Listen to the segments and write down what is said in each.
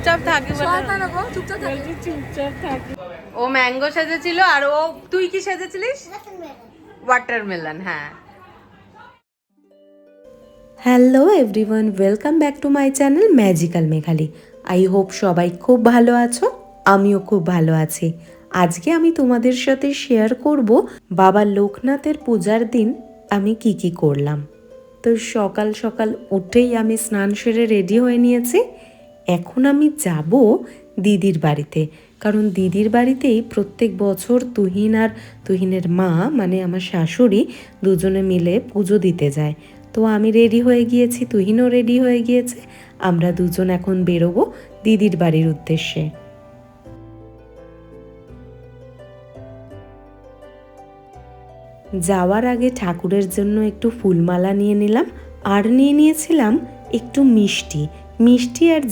চুপচাপ থাকি ও ম্যাঙ্গো সেজেছিল আর ও তুই কি সেজেছিলিস ওয়াটারমেলন হ্যাঁ hello everyone, welcome back to my channel magical Meghali. I hope সবাই খুব ভালো আছো, আমিও খুব ভালো আছি। আজকে আমি তোমাদের সাথে শেয়ার করব বাবা লোকনাথের পূজার দিন আমি কি করলাম। তো সকাল সকাল উঠেই আমি স্নান সেরে রেডি হয়ে নিয়েছি। এখন আমি যাব দিদির বাড়িতে, কারণ দিদির বাড়িতেই প্রত্যেক বছর তুহিন আর তুহিনের মা মানে আমার শাশুড়ি দুজনে মিলে পুজো দিতে যায়। তো আমি রেডি হয়ে গিয়েছি, তুহিনও রেডি হয়ে গিয়েছে। আমরা দুজন এখন বেরোবো দিদির বাড়ির উদ্দেশ্যে। যাওয়ার আগে ঠাকুরের জন্য একটু ফুলমালা নিয়ে নিলাম, আর নিয়ে নিয়েছিলাম একটু মিষ্টি মিষ্টি আর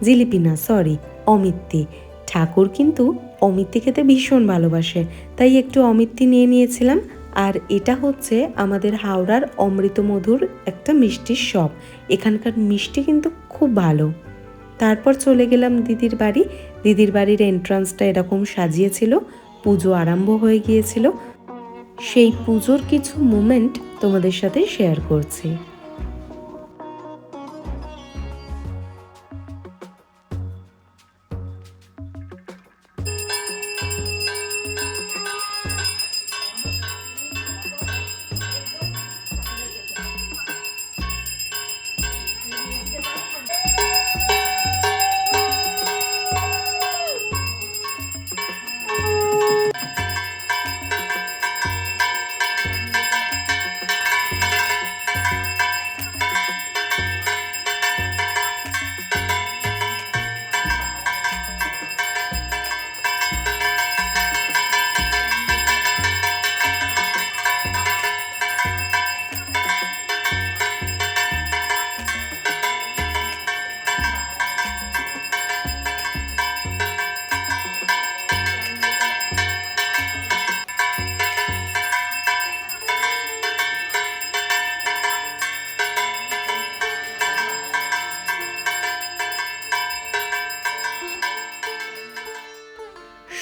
জিলিপি না সরি অমিত্তি। ঠাকুর কিন্তু অমিত্তি খেতে ভীষণ ভালোবাসে, তাই একটু অমিত্তি নিয়ে নিয়েছিলাম। আর এটা হচ্ছে আমাদের হাওড়ার অমৃতমধুর একটা মিষ্টির শপ, এখানকার মিষ্টি কিন্তু খুব ভালো। তারপর চলে গেলাম দিদির বাড়ি। দিদির বাড়ির এন্ট্রান্সটা এরকম সাজিয়েছিল, পুজো আরম্ভ হয়ে গিয়েছিল। সেই পুজোর কিছু মোমেন্ট তোমাদের সাথে শেয়ার করছি।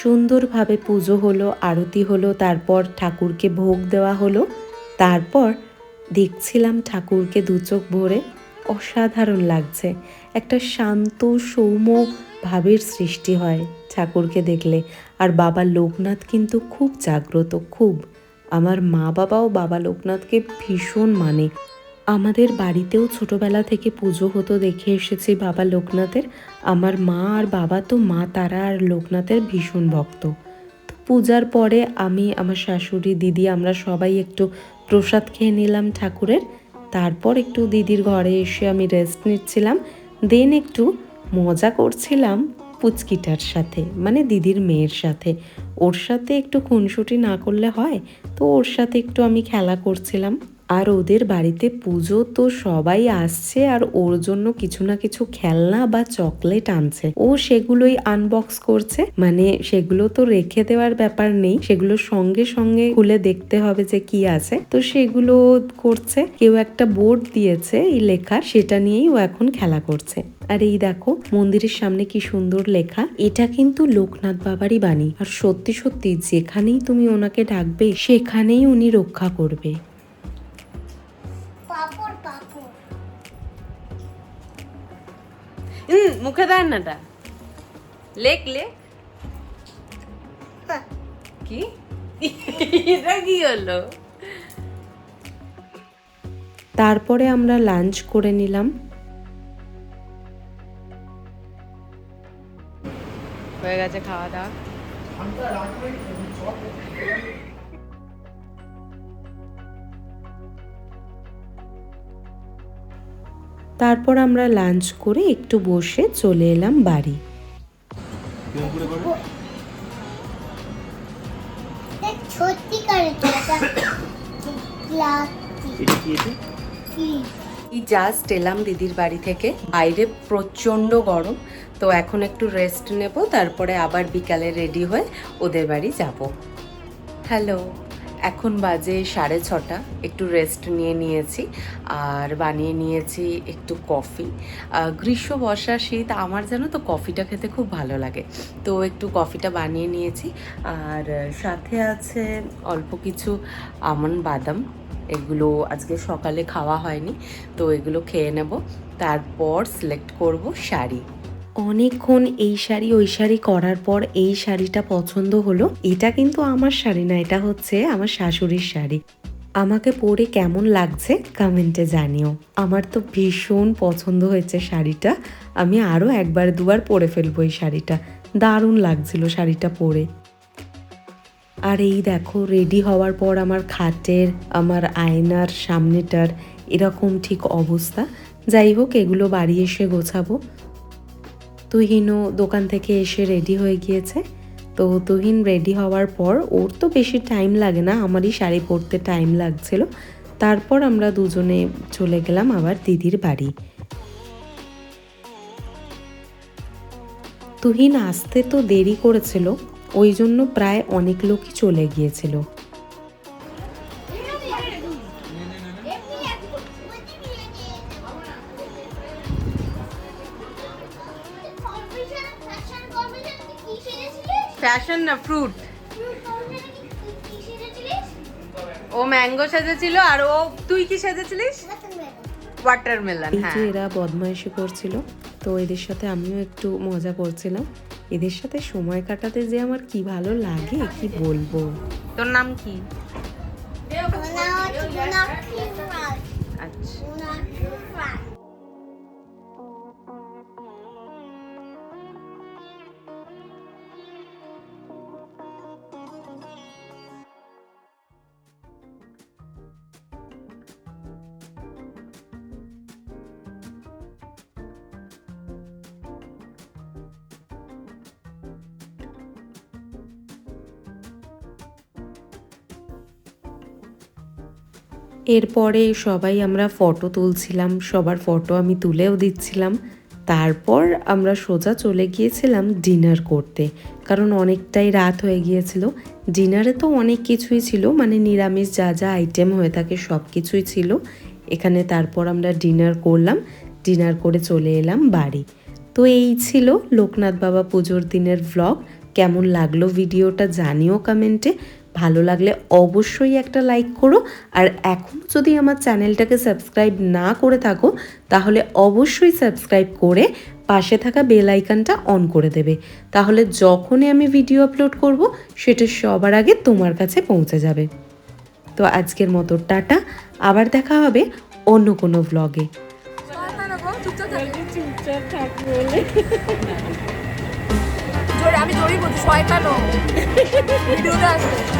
সুন্দরভাবে পুজো হলো, আরতি হলো, তারপর ঠাকুরকে ভোগ দেওয়া হলো। তারপর দেখছিলাম ঠাকুরকে দু চোখ ভরে, অসাধারণ লাগছে। একটা শান্ত সৌম্য ভাবের সৃষ্টি হয় ঠাকুরকে দেখলে। আর বাবা লোকনাথ কিন্তু খুব জাগ্রত, খুব। আমার মা বাবাও বাবা লোকনাথকে ভীষণ মানে। আমাদের বাড়িতেও ছোটবেলা থেকে পুজো হতো, দেখে এসেছি বাবা লোকনাথের। আমার মা আর বাবা তো মা তারা আর লোকনাথের ভীষণ ভক্ত। তো পূজার পরে আমি, আমার শাশুড়ি, দিদি আমরা সবাই একটু প্রসাদ খেয়ে নিলাম ঠাকুরের। তারপর একটু দিদির ঘরে এসে আমি রেস্ট নিচ্ছিলাম। দেন একটু মজা করছিলাম পুচকিটার সাথে, মানে দিদির মেয়ের সাথে। ওর সাথে একটু খুনসুটি না করলে হয়, তো ওর সাথে একটু আমি খেলা করছিলাম। আর ওদের বাড়িতে পুজো তো সবাই আসছে, আর ওর জন্য কিছু না কিছু খেলনা বা চকলেট আনছে। ও সেগুলোই আনবক্স করছে, মানে সেগুলো তো রেখে দেওয়ার ব্যাপার নেই, সেগুলো সঙ্গে সঙ্গে খুলে দেখতে হবে যে কি আছে। তো সেগুলো করছে। কেউ একটা বোর্ড দিয়েছে এই লেখা, সেটা নিয়েই ও এখন খেলা করছে। আর এই দেখো মন্দিরের সামনে কি সুন্দর লেখা। এটা কিন্তু লোকনাথ বাবারই বাণী, আর সত্যি সত্যি যেখানেই তুমি ওনাকে ডাকবে সেখানেই উনি রক্ষা করবে। মুখে দেন নাটা লেখ লেখ কি এটা কি হলো। তারপরে আমরা লাঞ্চ করে নিলাম। হয়ে গেছে খাওয়া দাওয়া। তারপর আমরা লাঞ্চ করে একটু বসে চলে এলাম বাড়ি। জাস্ট এলাম দিদির বাড়ি থেকে, বাইরে প্রচণ্ড গরম। তো এখন একটু রেস্ট নেব, তারপরে আবার বিকালে রেডি হয়ে ওদের বাড়ি যাব। হ্যালো, এখন বাজে 6:30, একটু রেস্ট নিয়ে নিয়েছি আর বানিয়ে নিয়েছি একটু কফি। গ্রীষ্ম বর্ষা শীত আমার জানো তো কফিটা খেতে খুব ভালো লাগে, তো একটু কফিটা বানিয়ে নিয়েছি। আর সাথে আছে অল্প কিছু আমন্ড বাদাম, এগুলো আজকে সকালে খাওয়া হয়নি, তো এগুলো খেয়ে নেব। তারপর সিলেক্ট করব শাড়ি। অনেকক্ষণ এই শাড়ি ওই শাড়ি করার পর এই শাড়িটা পছন্দ হলো। এটা কিন্তু আমার শাড়ি না, এটা হচ্ছে আমার শাশুড়ির শাড়ি। আমাকে পরে কেমন লাগছে কমেন্টে জানিও। আমার তো ভীষণ পছন্দ হয়েছে শাড়িটা, আমি আরও একবার দুবার পরে ফেলবো এই শাড়িটা। দারুণ লাগছিল শাড়িটা পরে। আর এই দেখো রেডি হওয়ার পর আমার খাটের, আমার আয়নার সামনেটার এরকম ঠিক অবস্থা। যাই হোক, এগুলো বাড়ি এসে গোছাবো। তুহিনও দোকান থেকে এসে রেডি হয়ে গিয়েছে। তো তুহিন রেডি হওয়ার পর, ওর তো বেশি টাইম লাগে না, আমারই শাড়ি পরতে টাইম লাগছিল। তারপর আমরা দুজনে চলে গেলাম আবার দিদির বাড়ি। তুহিন আসতে তো দেরি করেছিল, ওই জন্য প্রায় অনেক লোকই চলে গিয়েছিল। ফ্যাশন না, ফ্রুট। ও ম্যাঙ্গো সেজেছিল আর তুই কি সেজেছিলিস? ওয়াটারমেলন। এই হ্যাঁ, যে এরা বদমাইশি করছিল, তো এদের সাথে আমিও একটু মজা করছিলাম। এদের সাথে সময় কাটাতে যে আমার কি ভালো লাগে কি বলবো। তোর নাম কি? আচ্ছা। এরপরে সবাই আমরা ফটো তুলছিলাম, সবার ফটো আমি তুলেও দিচ্ছিলাম। তারপর আমরা সোজা চলে গিয়েছিলাম ডিনার করতে, কারণ অনেকটাই রাত হয়ে গিয়েছিল। ডিনারে তো অনেক কিছুই ছিল, মানে নিরামিষ যা যা আইটেম হয়ে থাকে সব কিছুই ছিল এখানে। তারপর আমরা ডিনার করলাম, ডিনার করে চলে এলাম বাড়ি। তো এই ছিল লোকনাথ বাবা পুজোর দিনের ভ্লগ। কেমন লাগলো ভিডিওটা জানিও কমেন্টে। ভালো লাগলে অবশ্যই একটা লাইক করো, আর এখনও যদি আমার চ্যানেলটাকে সাবস্ক্রাইব না করে থাকো তাহলে অবশ্যই সাবস্ক্রাইব করে পাশে থাকা বেল আইকনটা অন করে দেবে, তাহলে যখনই আমি ভিডিও আপলোড করব সেটা সবার আগে তোমার কাছে পৌঁছে যাবে। তো আজকের মতো টাটা, আবার দেখা হবে অন্য কোনো ভ্লগে। আমি দড়ি বলছি শয়তানো ভিডিওটা আছে।